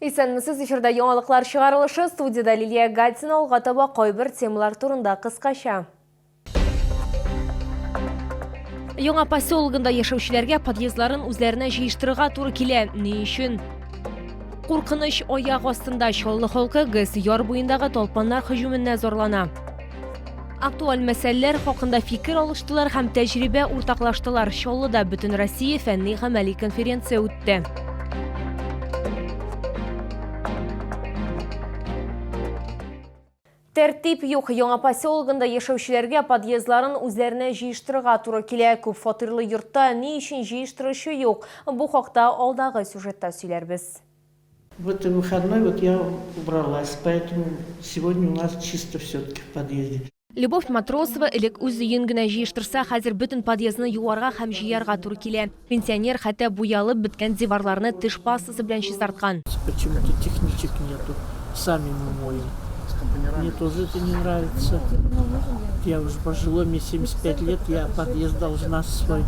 Исәнмесез, эфирда яңалыклар чыгарылышы, студияда Лилия Гатина, алга таба кайбер темалар турында кыскача. Яңа поселогында яшәүчеләргә подъездларын үзләренә җыештырырга туры килә. Ни өчен? Куркыныч аяк астында Чаллы халкы ГЭС яр буендагы талпаннар һөҗүменнән зарлана. Актуаль мәсьәләләр хакында фикер алыштылар һәм тәҗрибә уртаклаштылар. Чаллыда Бөтен Россия фәнни-гамәли конференция үтте. Тәртип юк. Яңа поселогында яшәүчеләргә подъездларын үзләренә җыештырырга туры килә. Күп фатирлы йортта ни өчен җыештыручы юк? Бу хакта алдагы сюжетта сөйләрбез. В этот выходной я убралась, поэтому сегодня у нас чисто все-таки в подъезде. Любовь Матросова элек үз өен генә җыештырса, хәзер бөтен подъездны юарга һәм җыярга туры килә. Пенсионер хәтта буялып беткән диварларны тыш пастасы белән чистарткан. Почему-то техничек нету, сами мы моем. Мне тоже это не нравится. Я уже пожилой, мне 75 лет, я подъезд должна свой,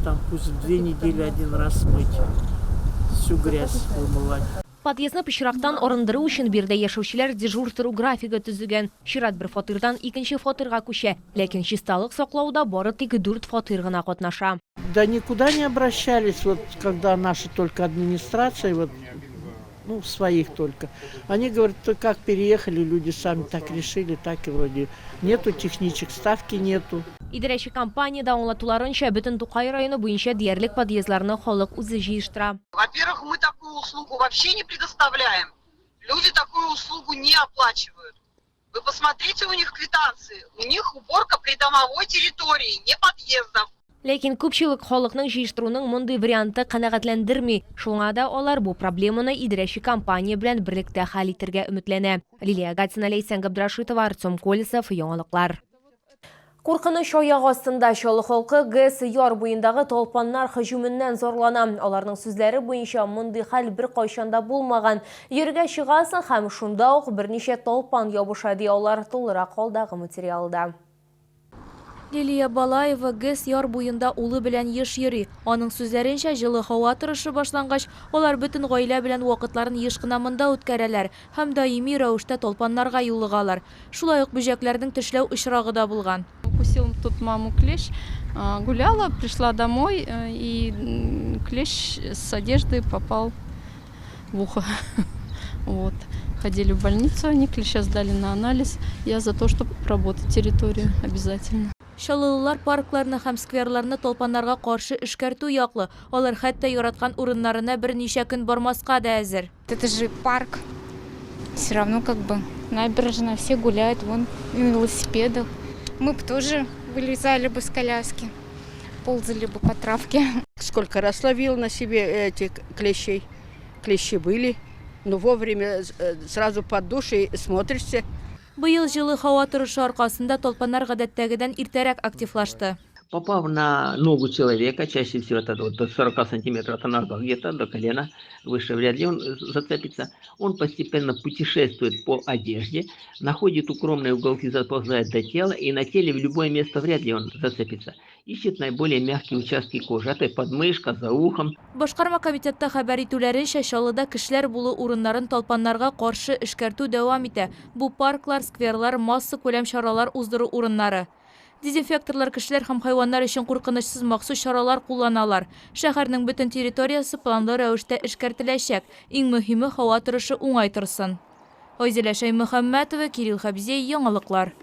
там пусть 2 недели один раз мыть, всю грязь вымывать. Подъездны пычрактан арындыру өчен бирдә яшәүчеләр дежур тору графигы төзегән. Чират бер фатирдан икенче фатирга күчә, ләкин чисталык саклауда бары тик 4 фатир гына катнаша. Да никуда не обращались, вот когда наша только администрация, вот, ну, своих только. Они говорят, как переехали, люди сами так решили, так и вроде нету техничек, ставки нету. Идарәче компанияда аңлатуларынча, бөтен Тукай районы буенча диярлек подъездларны халык үзе җыештыра. Во-первых, мы такую услугу вообще не предоставляем. Люди такую услугу не оплачивают. Вы посмотрите у них квитанции. У них уборка придомовой территории, не подъездов. Ләкин күпчелек халыкның җыештыруның мондый варианты канәгатьләндерми. Шуңа да алар бу проблеманы идарәче компания белән берлектә хәл итәргә өметләнә. Лилия Гатина, Лейсән Габдрашитова, Артем Колесов, яңалыклар. Куркыныч аяк астында Чаллы халкы ГЭС яр буендагы талпаннар һөҗүменнән зарлана. Аларның сүзләре буенча мондый хәл бер кайчанда булмаган. Йөргә чыгасың һәм шунда ук берничә талпан ябыша ди алар тулырак алдагы материалда. Лилия Балаева ГЭС яр буенда улы белән еш йөри. Аның сүзләренчә, җылы һава торышы башлангач, алар бөтен гаилә белән вакытларын еш кына монда үткәрәләр һәм даими рәвештә талпаннарга юлыгалар. Шулай ук бөҗәкләрнең тешләү очрагы да булган. Укусил тут маму клещ, гуляла, пришла домой, и клещ с одежды попал в ухо. Вот. Ходили в больницу, они клеща сдали на анализ. Я за то, чтобы работать территорию обязательно. Чаллылар паркларны һәм скверларны талпаннарга каршы эшкәртү яклы. Алар хәтта яраткан урыннарына берничә көн бармаска да әзер. Это же парк. Все равно как бы набережная, все гуляют, вон на велосипедах. Мы бы тоже вылезали бы с коляски, ползали бы по травке. Сколько раз ловил на себе этих клещей. Клещи были, но вовремя сразу под душ и смотришься. Быел җылы һава торышы аркасында талпаннар гадәттәгедән иртәрәк активлашты. Попав на ногу человека, чаще всего это до 40 сантиметров от нога где-то, до колена, выше вряд ли он зацепится, он постепенно путешествует по одежде, находит укромные уголки, заползает до тела, и на теле в любое место вряд ли он зацепится. Ищет наиболее мягкие участки кожи, это подмышка, за ухом. Башкарма комитетта хәбәр итүләренчә, Чаллыда кешеләр булу урыннарын талпаннарга каршы эшкәртү дәвам итә. Бу парклар, скверлар, масса күләм чаралар уздыру урыннары. Дезинфекторлар кешеләр һәм хайваннар өчен куркынычсыз махсус чаралар кулланалар. Шәһәрнең бөтен территориясе планлы рәвештә эшкәртеләчәк. Иң мөһиме һава торышы уңай торсын. Айзилә Шәймөхәммәтова, Кирилл Хәбзей, яңалыклар.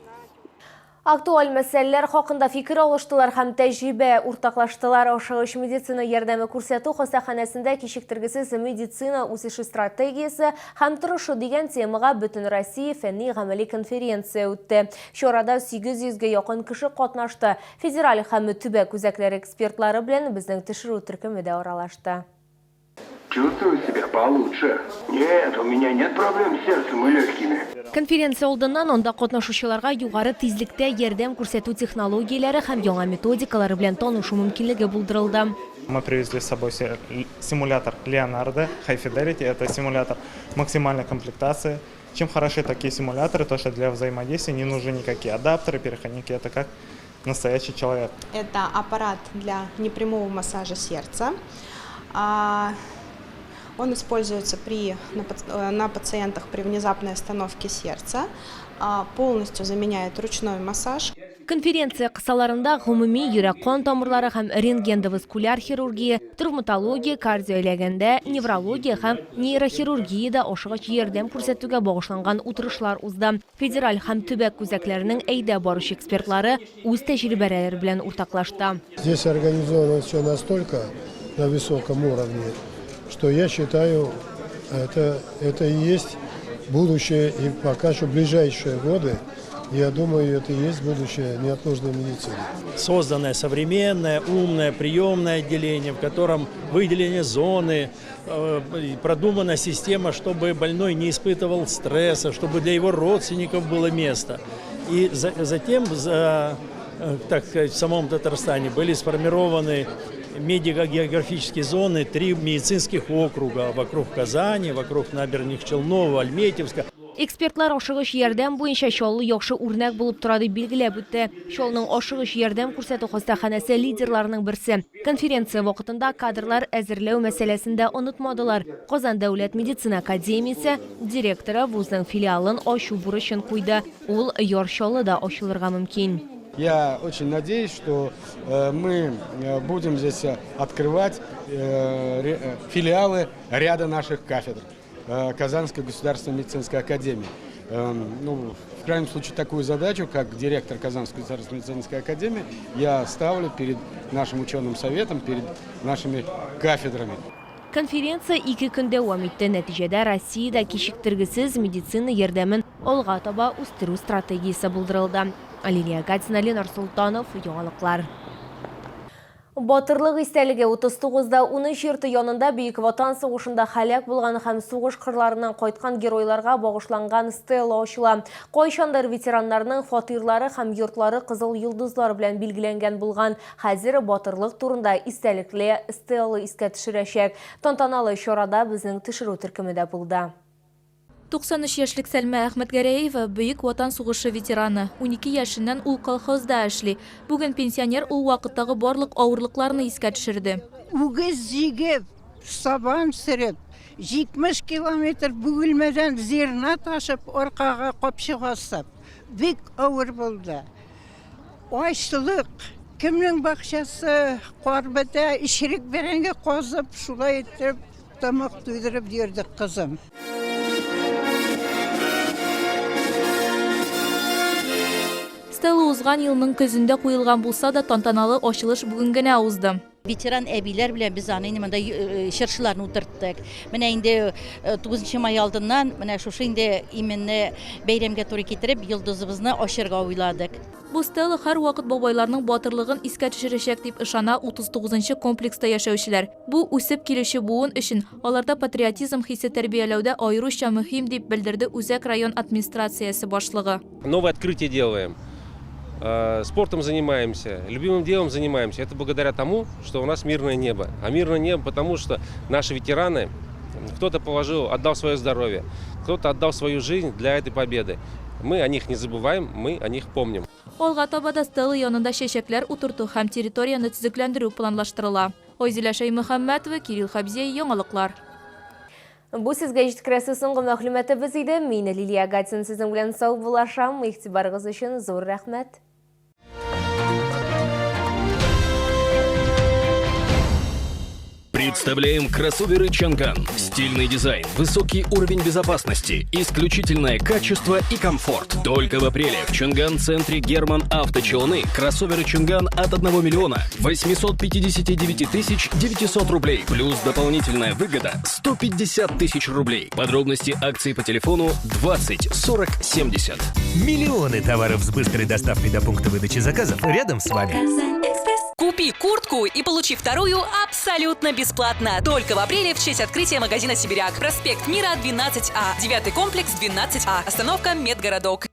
Актуаль мәсьәләләр хакында фикер алыштылар һәм тәҗрибә уртаклаштылар. Ашыгыч медицина ярдәме күрсәтү хастаханәсендә кичектергесез медицина үсеше стратегиясе һәм торышы дигән темага Бөтен Россия фәнни-гамәли конференция үтте. Чарада 800-гә якын кеше катнашты. Федераль һәм төбәк үзәкләре экспертлары белән безнең төшерү төркеме дә аралашты. Чувствую себя получше. Нет, у меня нет проблем с сердцем и легкими. Конференция алдыннан анда катнашучыларга югары тизлектә ярдәм күрсәтү технологияләре һәм яңа методикалары белән танышу мөмкинлеге булдырылды. Мы привезли с собой симулятор Leonardo High Fidelity. Это симулятор максимальной комплектации. Чем хороши такие симуляторы, то что для взаимодействия не нужны никакие адаптеры, переходники. Это как настоящий человек. Это аппарат для непрямого массажа сердца. Он используется на пациентах при внезапной остановке сердца, полностью заменяет ручной массаж. Конференция кысаларында гомуми йөрәк кан тамырлары һәм рентгендоваскуляр хирургия, травматология, кардиология, неврология һәм нейрохирургиядә ашыгыч ярдәм күрсәтүгә багышланган утырышлар узды. Федераль һәм төбәк үзәкләренең әйдә баручы экспертлары үз тәҗрибәләре белән уртаклашты. Здесь организовано все настолько на высоком уровне, что я считаю, это и есть будущее, и пока что ближайшие годы, я думаю, это и есть будущее неотложной медицины. Созданное современное, умное, приемное отделение, в котором выделение зоны, продумана система, чтобы больной не испытывал стресса, чтобы для его родственников было место. И затем, так сказать, в самом Татарстане были сформированы медико-географические зоны, 3 медицинских округа вокруг Казани, вокруг Набережных Челнов, Альметьевска. Экспертлар ашыгыч ярдәм буенча Чаллы яхшы үрнәк булып тора дип билгеләп үтте. Чаллының ашыгыч ярдәм күрсәтү хастаханәсе лидерларының берсе. Конференция вакытында кадрлар әзерләү мәсьәләсендә онытмадылар. Казан дәүләт медицина академиясе директоры вузның филиалын ачу бурычын куйды. Ул яр Чаллыда ачылырга мөмкин. Я очень надеюсь, что мы будем здесь открывать филиалы ряда наших кафедр Казанской государственной медицинской академии. В крайнем случае, такую задачу, как директор Казанской государственной медицинской академии, я ставлю перед нашим ученым советом, перед нашими кафедрами. Конференция 2 көн дәвам итте. Нәтиҗәдә Россиядә кичектергесез медицина ярдәмен алга таба үстерү стратегиясе булдырылды. Алия Гатина, Ленар Султанов, яңалыклар. Батырлык истәлеге 39-да 13 йорты янында Бөек Ватан сугышында һәлак булган һәм сугыш кырларыннан кайткан геройларга багышланган стела ачыла. Кайчандыр ветераннарның фатирлары һәм йортлары кызыл йолдызлар белән билгеләнгән булган. Хәзер батырлык турында истәлекле стела искә төшерәчәк. Тантаналы чарада безнең төшерү төркеме дә булды. 93 яшьлек Сәлмә Әхмәтгәрәева Бөек Ватан сугышы ветераны. 12 яшеннән ул колхозда эшли. Бүген пенсионер ул вакыттагы барлык авырлыкларны искә төшерде. Үгез җигеп, сабан сөреп, 70 километр бүгелмәдән зерна ташып, аркага капчык асып. Бик авыр булды. Ачлык, кемнең бакчасы кар бетә, ишрик бәрәңге казып, шулай итеп тамак туйдырып йөрдек кызым. Стелла узган елның көзендә куелган булса да тантаналы ачылыш бүген генә узды. Ветеран әбиләр белән без аны монда чыршыларны утырттык. Менә инде 9 май алдыннан менә шушы инде именно бәйрәмгә туры китереп йолдызыбызны ачырга уйладык. Бу стелла һәр вакыт бабайларның батырлыгын искә төшерәчәк дип ышана 39-нчы комплекста яшәүчеләр. Бу үсеп килүче буын өчен аларда патриотизм хисе тәрбияләүдә аеруча мөһим дип белдерде Үзәк район администрациясе башлыгы. Новое открытие делаем. Спортом занимаемся, любимым делом занимаемся. Это благодаря тому, что у нас мирное небо. А мирное небо потому, что наши ветераны, кто-то отдал свое здоровье, кто-то отдал свою жизнь для этой победы. Мы о них не забываем, мы о них помним. Алга табада стелла янында чәчәкләр утырту һәм территорияны төзекләндерү планлаштырыла. Айзилә Шәймөхәммәтова, Кирилл Хабзей, яңалыклар. Бу сезгә җиткерәсе соңгы мәгълүматыбыз иде. Мин Лилия Гатин сезнең белән сау булашам. Игътибарыгыз өчен зур рәхмәт. Представляем кроссоверы Чанган. Стильный дизайн, высокий уровень безопасности, исключительное качество и комфорт. Только в апреле в Чанган-центре Герман Авто Челны кроссоверы Чанган от 1 миллиона 859 тысяч 900 рублей. Плюс дополнительная выгода 150 тысяч рублей. Подробности акции по телефону 20 40 70. Миллионы товаров с быстрой доставкой до пункта выдачи заказов рядом с вами. Купи куртку и получи вторую абсолютно бесплатно. Только в апреле в честь открытия магазина «Сибиряк». Проспект Мира, 12А. 9-й комплекс, 12А. Остановка Медгородок.